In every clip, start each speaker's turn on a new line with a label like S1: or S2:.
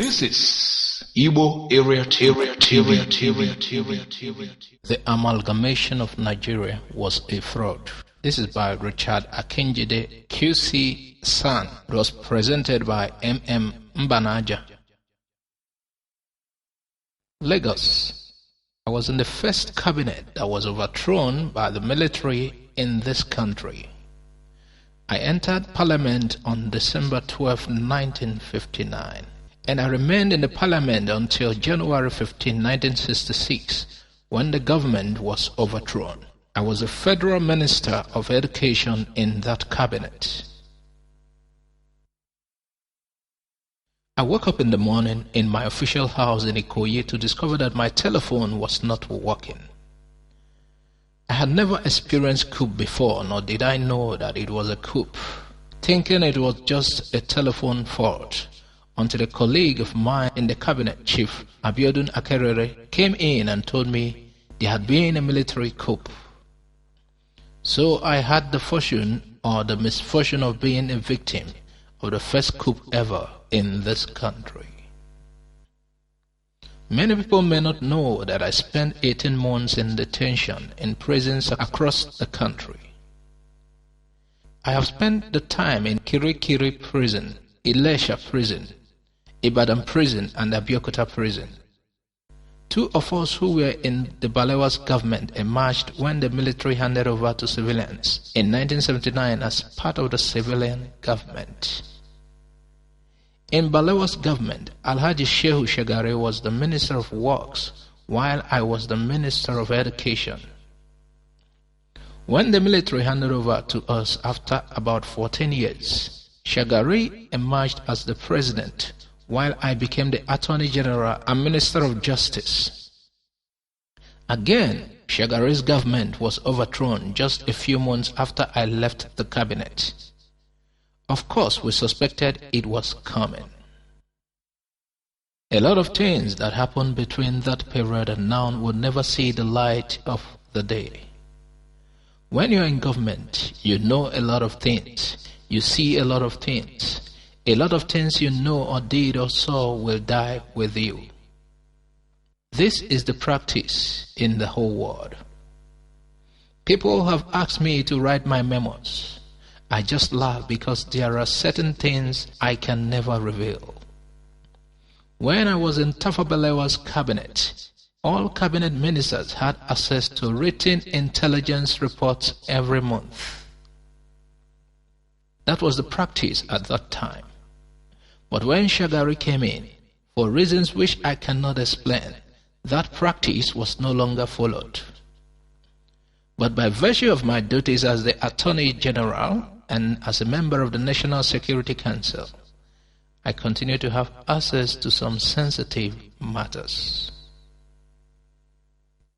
S1: This is Igbo Area TV.
S2: The Amalgamation of Nigeria was a fraud. This is by Richard Akinjide, QC San. It was presented by M.M. Mbanaja. Lagos. I was in the first cabinet that was overthrown by the military in this country. I entered Parliament on December 12, 1959, and I remained in the Parliament until January 15, 1966, when the government was overthrown. I was a Federal Minister of Education in that cabinet. I woke up in the morning in my official house in Ikoyi to discover that my telephone was not working. I had never experienced coup before, nor did I know that it was a coup, thinking it was just a telephone fault, until a colleague of mine in the cabinet, Chief Abiodun Akerere, came in and told me there had been a military coup. So I had the fortune or the misfortune of being a victim of the first coup ever in this country. Many people may not know that I spent 18 months in detention in prisons across the country. I have spent the time in Kirikiri prison, Ilesha prison, Ibadan prison and Abeokuta prison. Two of us who were in the Balewa's government emerged when the military handed over to civilians in 1979 as part of the civilian government. In Balewa's government, Alhaji Shehu Shagari was the Minister of Works, while I was the Minister of Education. When the military handed over to us after about 14 years, Shagari emerged as the President, while I became the Attorney General and Minister of Justice. Again, Shagari's government was overthrown just a few months after I left the cabinet. Of course, we suspected it was coming. A lot of things that happened between that period and now would never see the light of the day. When you're in government, you know a lot of things. You see a lot of things. A lot of things you know or did or saw will die with you. This is the practice in the whole world. People have asked me to write my memos. I just laugh because there are certain things I can never reveal. When I was in Tafa Balewa's cabinet, all cabinet ministers had access to written intelligence reports every month. That was the practice at that time. But when Shagari came in, for reasons which I cannot explain, that practice was no longer followed. But by virtue of my duties as the Attorney General and as a member of the National Security Council, I continue to have access to some sensitive matters.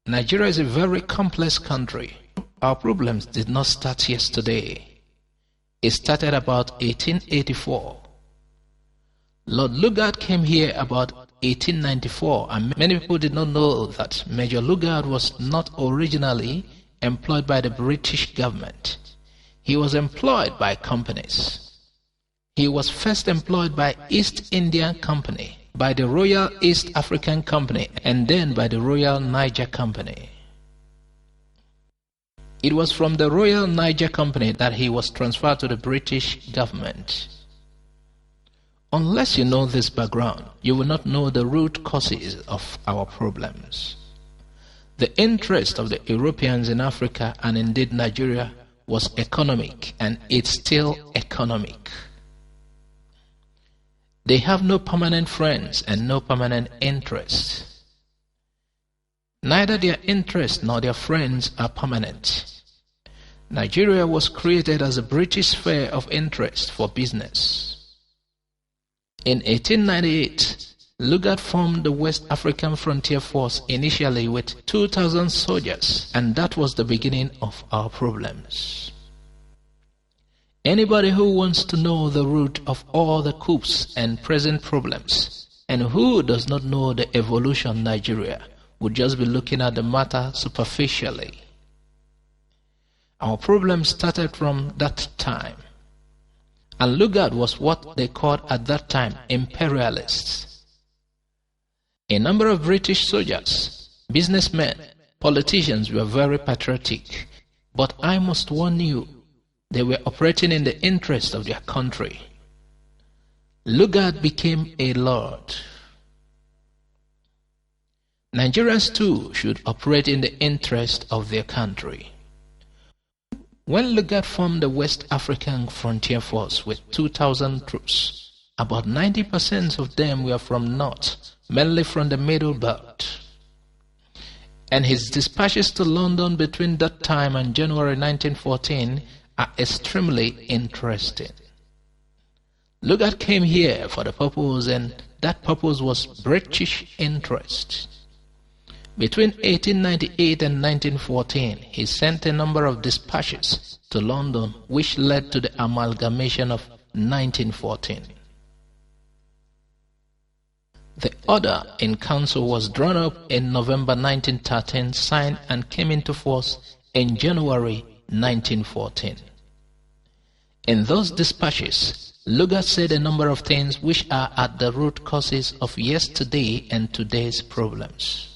S2: Nigeria is a very complex country. Our problems did not start yesterday. It started about 1884. Lord Lugard came here about 1894, and many people did not know that Major Lugard was not originally employed by the British government. He was employed by companies. He was first employed by East India Company, by the Royal East African Company, and then by the Royal Niger Company. It was from the Royal Niger Company that he was transferred to the British government. Unless you know this background, you will not know the root causes of our problems. The interest of the Europeans in Africa and indeed Nigeria was economic, and it's still economic. They have no permanent friends and no permanent interests. Neither their interests nor their friends are permanent. Nigeria was created as a British sphere of interest for business. In 1898, Lugard formed the West African Frontier Force initially with 2,000 soldiers, and that was the beginning of our problems. Anybody who wants to know the root of all the coups and present problems, and who does not know the evolution of Nigeria, would just be looking at the matter superficially. Our problems started from that time. And Lugard was what they called at that time imperialists. A number of British soldiers, businessmen, politicians were very patriotic, but I must warn you, they were operating in the interest of their country. Lugard became a lord. Nigerians too should operate in the interest of their country. When Lugard formed the West African Frontier Force with 2,000 troops, about 90% of them were from North, mainly from the Middle Belt. And his dispatches to London between that time and January 1914 are extremely interesting. Lugard came here for the purpose, and that purpose was British interest. Between 1898 and 1914, he sent a number of dispatches to London which led to the Amalgamation of 1914. The order in council was drawn up in November 1913, signed and came into force in January 1914. In those dispatches, Lugard said a number of things which are at the root causes of yesterday and today's problems.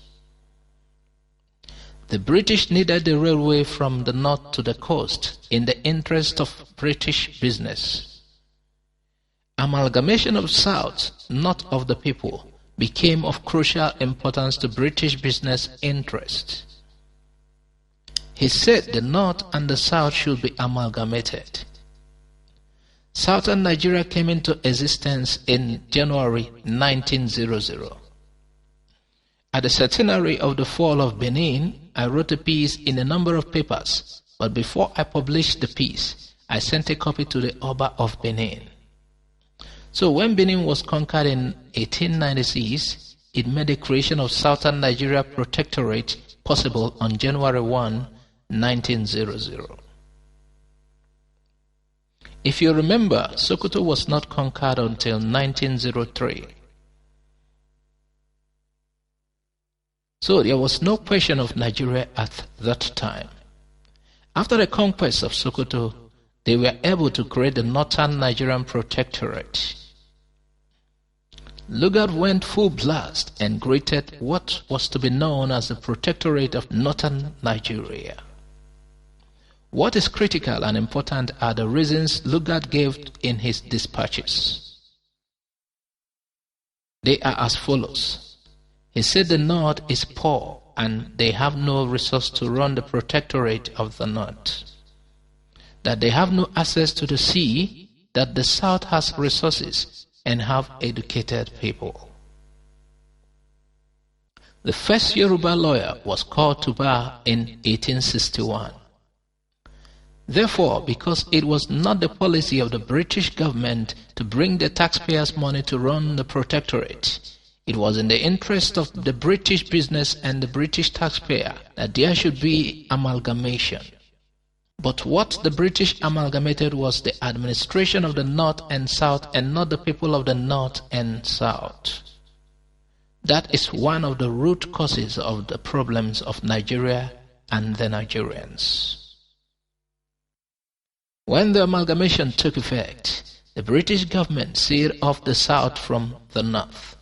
S2: The British needed the railway from the north to the coast in the interest of British business. Amalgamation of South, not of the people, became of crucial importance to British business interests. He said the North and the South should be amalgamated. Southern Nigeria came into existence in January 1900. At the centenary of the fall of Benin, I wrote a piece in a number of papers, but before I published the piece, I sent a copy to the Oba of Benin. So when Benin was conquered in 1896, it made the creation of Southern Nigeria Protectorate possible on January 1, 1900. If you remember, Sokoto was not conquered until 1903. So there was no question of Nigeria at that time. After the conquest of Sokoto, they were able to create the Northern Nigerian Protectorate. Lugard went full blast and created what was to be known as the Protectorate of Northern Nigeria. What is critical and important are the reasons Lugard gave in his dispatches. They are as follows. He said the North is poor and they have no resource to run the Protectorate of the North. That they have no access to the sea, that the South has resources and have educated people. The first Yoruba lawyer was called to bar in 1861. Therefore, because it was not the policy of the British government to bring the taxpayers' money to run the Protectorate, it was in the interest of the British business and the British taxpayer that there should be amalgamation. But what the British amalgamated was the administration of the North and South and not the people of the North and South. That is one of the root causes of the problems of Nigeria and the Nigerians. When the amalgamation took effect, the British government sealed off the South from the North.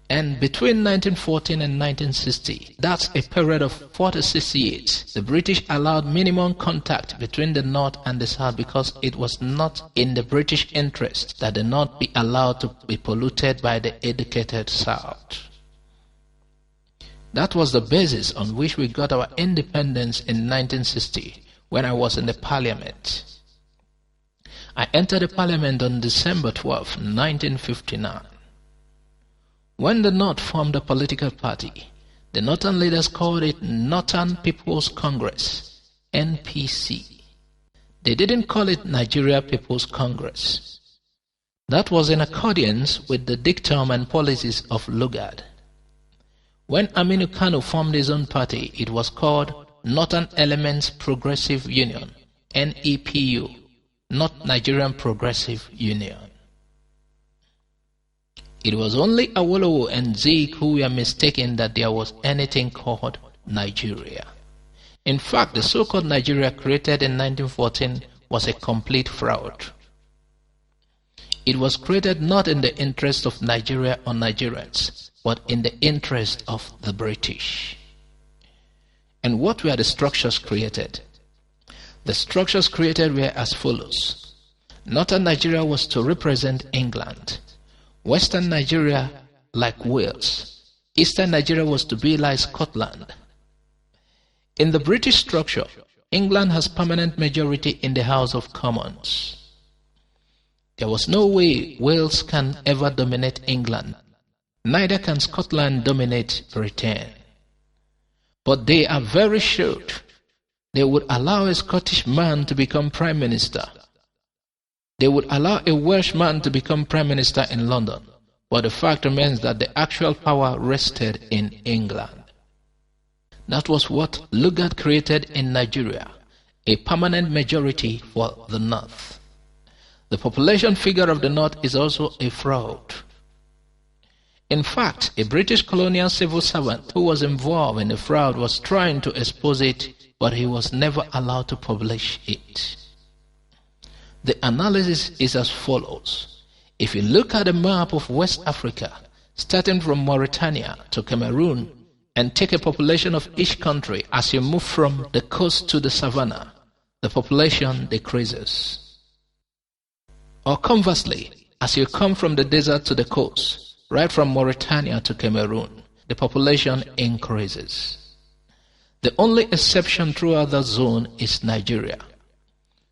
S2: And between 1914 and 1960, that's a period of 46 years, the British allowed minimum contact between the North and the South because it was not in the British interest that the North be allowed to be polluted by the educated South. That was the basis on which we got our independence in 1960 when I was in the Parliament. I entered the Parliament on December 12, 1959. When the North formed a political party, the Northern leaders called it Northern People's Congress, NPC. They didn't call it Nigeria People's Congress. That was in accordance with the dictum and policies of Lugard. When Aminu Kano formed his own party, it was called Northern Elements Progressive Union, NEPU, not Nigerian Progressive Union. It was only Awolowo and Zeke who were mistaken that there was anything called Nigeria. In fact, the so-called Nigeria created in 1914 was a complete fraud. It was created not in the interest of Nigeria or Nigerians, but in the interest of the British. And what were the structures created? The structures created were as follows. Northern Nigeria was to represent England. Western Nigeria like Wales. Eastern Nigeria was to be like Scotland. In the British structure, England has permanent majority in the House of Commons. There was no way Wales can ever dominate England. Neither can Scotland dominate Britain. But they are very shrewd. They would allow a Scottish man to become Prime Minister. They would allow a Welsh man to become Prime Minister in London. But the fact remains that the actual power rested in England. That was what Lugard created in Nigeria, a permanent majority for the North. The population figure of the North is also a fraud. In fact, a British colonial civil servant who was involved in the fraud was trying to expose it, but he was never allowed to publish it. The analysis is as follows. If you look at a map of West Africa, starting from Mauritania to Cameroon, and take a population of each country as you move from the coast to the savannah, the population decreases. Or conversely, as you come from the desert to the coast, right from Mauritania to Cameroon, the population increases. The only exception throughout that zone is Nigeria.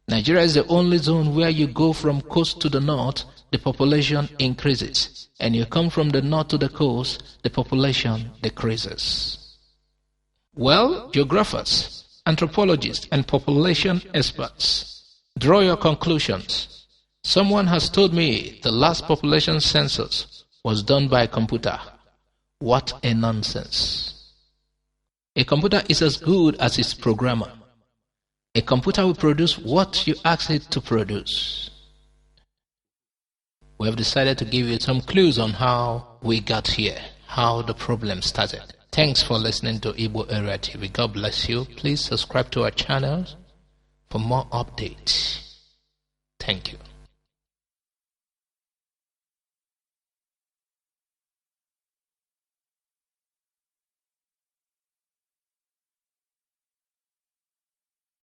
S2: Nigeria is the only zone where you go from coast to the north, the population increases, and you come from the north to the coast, the population decreases. Well, geographers, anthropologists, and population experts, draw your conclusions. Someone has told me the last population census was done by a computer. What a nonsense. A computer is as good as its programmer. A computer will produce what you ask it to produce. We have decided to give you some clues on how we got here, how the problem started. Thanks for listening to Igbo Area TV. God bless you. Please subscribe to our channel for more updates. Thank you.